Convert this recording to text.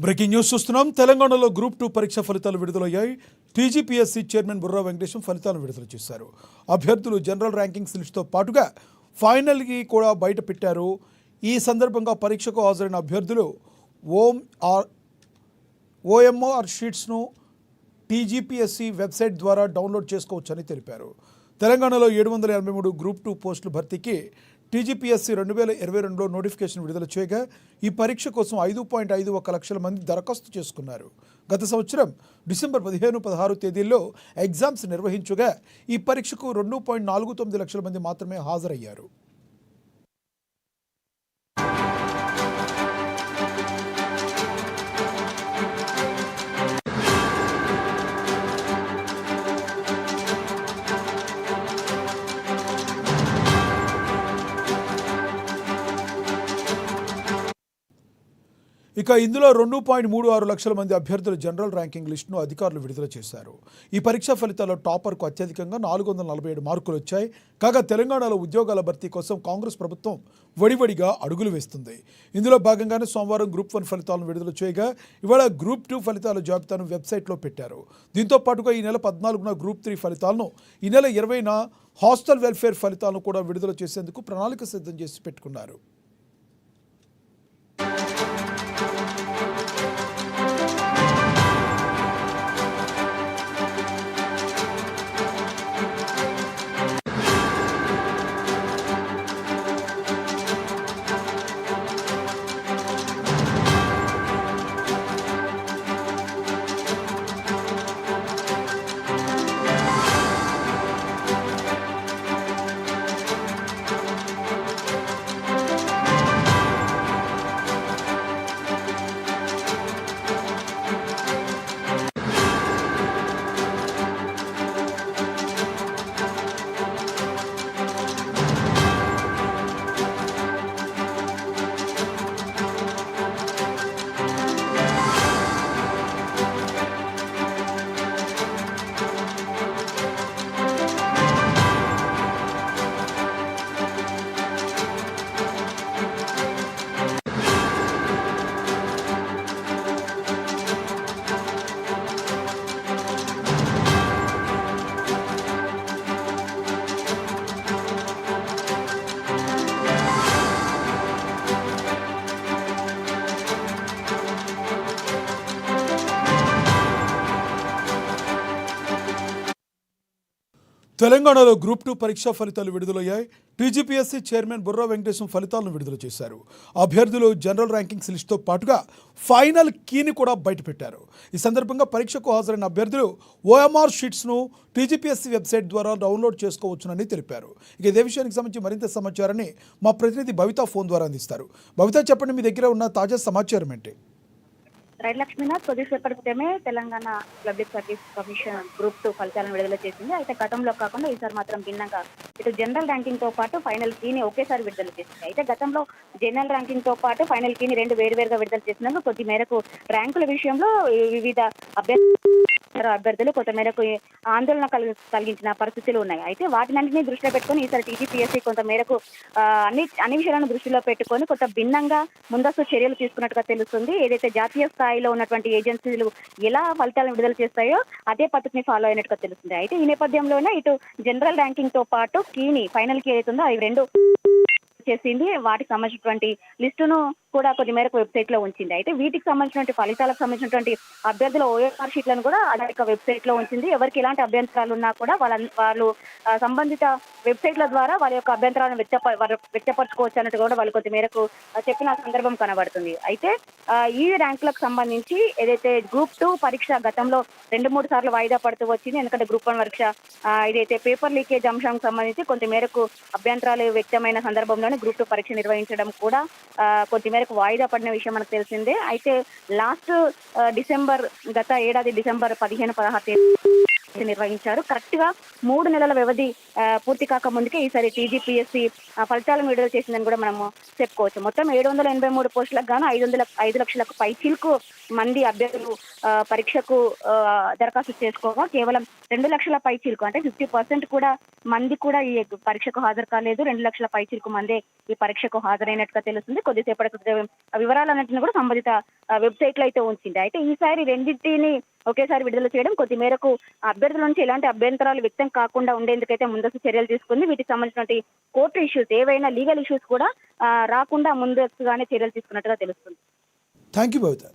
Breaking news చూస్తున్నాం. తెలంగాణలో group 2 పరీక్ష ఫలితాలు విడుదలయ్యాయి. టీజీపీఎస్సీ చైర్మన్ బుర్రా వెంకటేశం ఫలితాలను విడుదల చేశారు. అభ్యర్థులు జనరల్ ర్యాంకింగ్స్ లిస్టుతో పాటుగా ఫైనల్కి కూడా బయట పెట్టారు. ఈ సందర్భంగా పరీక్షకు హాజరైన అభ్యర్థులు ఓఎంఆర్ షీట్స్ను టీజీపీఎస్సీ వెబ్సైట్ ద్వారా డౌన్లోడ్ చేసుకోవచ్చని తెలిపారు. తెలంగాణలో 783 గ్రూప్ 2 పోస్టుల భర్తీకి టీజీపీఎస్సీ 2022లో నోటిఫికేషన్ విడుదల చేయగా ఈ పరీక్ష కోసం 5.51 లక్షల మంది దరఖాస్తు చేసుకున్నారు. గత సంవత్సరం డిసెంబర్ 15-16 తేదీల్లో ఎగ్జామ్స్ నిర్వహించగా ఈ పరీక్షకు 2.49 లక్షల మంది మాత్రమే హాజరయ్యారు. ఇక ఇందులో 2.36 లక్షల మంది అభ్యర్థుల జనరల్ ర్యాంకింగ్ లిస్టును అధికారులు విడుదల చేశారు. ఈ పరీక్షా ఫలితాల్లో టాపర్కు అత్యధికంగా 447 మార్కులు వచ్చాయి. కాగా తెలంగాణలో ఉద్యోగాల భర్తీ కోసం కాంగ్రెస్ ప్రభుత్వం వడివడిగా అడుగులు వేస్తుంది. ఇందులో భాగంగానే సోమవారం గ్రూప్ 1 ఫలితాలను విడుదల చేయగా ఇవాళ గ్రూప్ 2 ఫలితాల జాబితాను వెబ్సైట్లో పెట్టారు. దీంతో పాటుగా ఈ నెల 14న గ్రూప్ 3 ఫలితాలను, ఈ నెల 20న హాస్టల్ వెల్ఫేర్ ఫలితాలను కూడా విడుదల చేసేందుకు ప్రణాళిక సిద్ధం చేసి పెట్టుకున్నారు. తెలంగాణలో గ్రూప్ 2 పరీక్షా ఫలితాలు విడుదలయ్యాయి. టీజీపీఎస్సీ చైర్మన్ బుర్రా వెంకటేశం ఫలితాలను విడుదల చేశారు. అభ్యర్థులు జనరల్ ర్యాంకింగ్స్ లిస్టుతో పాటుగా ఫైనల్ కీని కూడా బయటపెట్టారు. ఈ సందర్భంగా పరీక్షకు హాజరైన అభ్యర్థులు ఓఎంఆర్ షీట్స్ను టీజీపీఎస్సీ వెబ్సైట్ ద్వారా డౌన్లోడ్ చేసుకోవచ్చునని తెలిపారు. ఇక ఇదే విషయానికి సంబంధించి మరింత సమాచారాన్ని మా ప్రతినిధి భవిత ఫోన్ ద్వారా అందిస్తారు. భవిత, చెప్పండి, మీ దగ్గర ఉన్న తాజా సమాచారం ఏంటి? రైట్ లక్ష్మీనాథ్, కొద్దిసేపటి క్రితమే Telangana public service commission group 2 ఫలితాలను విడుదల చేసింది. అయితే గతంలో కాకుండా ఈసారి మాత్రం భిన్నంగా ఇటు జనరల్ ర్యాంకింగ్ తో పాటు ఫైనల్ కీని ఒకేసారి విడుదల చేసింది. అయితే గతంలో జనరల్ ర్యాంకింగ్ తో పాటు ఫైనల్ కీని రెండు వేరువేరుగా విడుదల చేసినందుకు కొద్ది మేరకు ర్యాంకుల విషయంలో వివిధ అభ్యర్థులు కొంత మేరకు ఆందోళన కలిగించిన పరిస్థితులు ఉన్నాయి. అయితే వాటినన్నింటినీ దృష్టిలో పెట్టుకుని ఈసారి టీజీపీఎస్సీ కొంత మేరకు అన్ని విషయాలను దృష్టిలో పెట్టుకొని కొంత భిన్నంగా ముందస్తు చర్యలు తీసుకున్నట్టుగా తెలుస్తుంది. ఏదైతే జాతీయ స్థాయిలో ఉన్నటువంటి ఏజెన్సీలు ఎలా ఫలితాలను విడుదల చేస్తాయో అదే పద్ధతిని ఫాలో అయినట్టుగా తెలుస్తుంది. అయితే ఈ నేపథ్యంలోనే ఇటు జనరల్ ర్యాంకింగ్ తో పాటు కీని ఫైనల్ కీ ఏదైతుందో అవి రెండు చేసింది. వాటికి సంబంధించినటువంటి లిస్టును కూడా కొద్ది మేరకు వెబ్సైట్ లో ఉంచింది. అయితే వీటికి సంబంధించినటువంటి ఫలితాలకు సంబంధించినటువంటి అభ్యర్థుల ఓఎంఆర్ షీట్లను కూడా అధికారిక వెబ్సైట్ లో ఉంచింది. ఎవరికి ఎలాంటి అభ్యంతరాలు ఉన్నా కూడా వాళ్ళు సంబంధిత వెబ్సైట్ల ద్వారా వాళ్ళ యొక్క అభ్యంతరాలను వ్యక్తపరచుకోవచ్చు అన్నట్టు కూడా వాళ్ళు కొద్ది మేరకు చెప్పిన సందర్భం కనబడుతుంది. అయితే ఈ ర్యాంకులకు సంబంధించి ఏదైతే గ్రూప్ 2 పరీక్ష గతంలో 2-3 సార్లు వాయిదా పడుతూ వచ్చింది. ఎందుకంటే గ్రూప్ 1 పరీక్ష ఇదైతే పేపర్ లీకేజ్ అంశానికి సంబంధించి కొంత మేరకు అభ్యంతరాలు వ్యక్తమైన సందర్భంలోనే గ్రూప్ 2 పరీక్ష నిర్వహించడం కూడా కొద్ది మేరకు వాయిదా పడిన విషయం మనకు తెలిసిందే. అయితే గత ఏడాది డిసెంబర్ 15-16 నిర్వహించారు. కరెక్ట్ గా 3 నెలల వ్యవధి పూర్తి కాక ముందుకే ఈసారి టీజీపీఎస్సీ ఫలితాలను విడుదల చేసిందని కూడా మనము చెప్పుకోవచ్చు. మొత్తం 783 పోస్టులకు గాను 5 లక్షలకు పైచిలకు మంది అభ్యర్థులు పరీక్షకు దరఖాస్తు చేసుకోగా కేవలం 2 లక్షల పైచిలకు అంటే 50% కూడా మంది కూడా ఈ పరీక్షకు హాజరు కాలేదు. 2 లక్షల పైచిలకు మందే ఈ పరీక్షకు హాజరైనట్టుగా తెలుస్తుంది. కొద్దిసేపటి వివరాలన్నింటినీ కూడా సంబంధిత వెబ్సైట్ లో అయితే ఉంచింది. అయితే ఈసారి రెండింటిని ఒకేసారి విడుదల చేయడం కొద్ది మేరకు అభ్యర్థుల నుంచి ఎలాంటి అభ్యంతరాలు వ్యక్తం కాకుండా ఉండేందుకైతే ముందస్తు చర్యలు తీసుకుంది. వీటికి సంబంధించినటువంటి కోర్టు ఇష్యూస్ ఏవైనా లీగల్ ఇష్యూస్ కూడా రాకుండా ముందస్తుగానే చర్యలు తీసుకున్నట్టుగా తెలుస్తుంది. Thank you Bhavitha.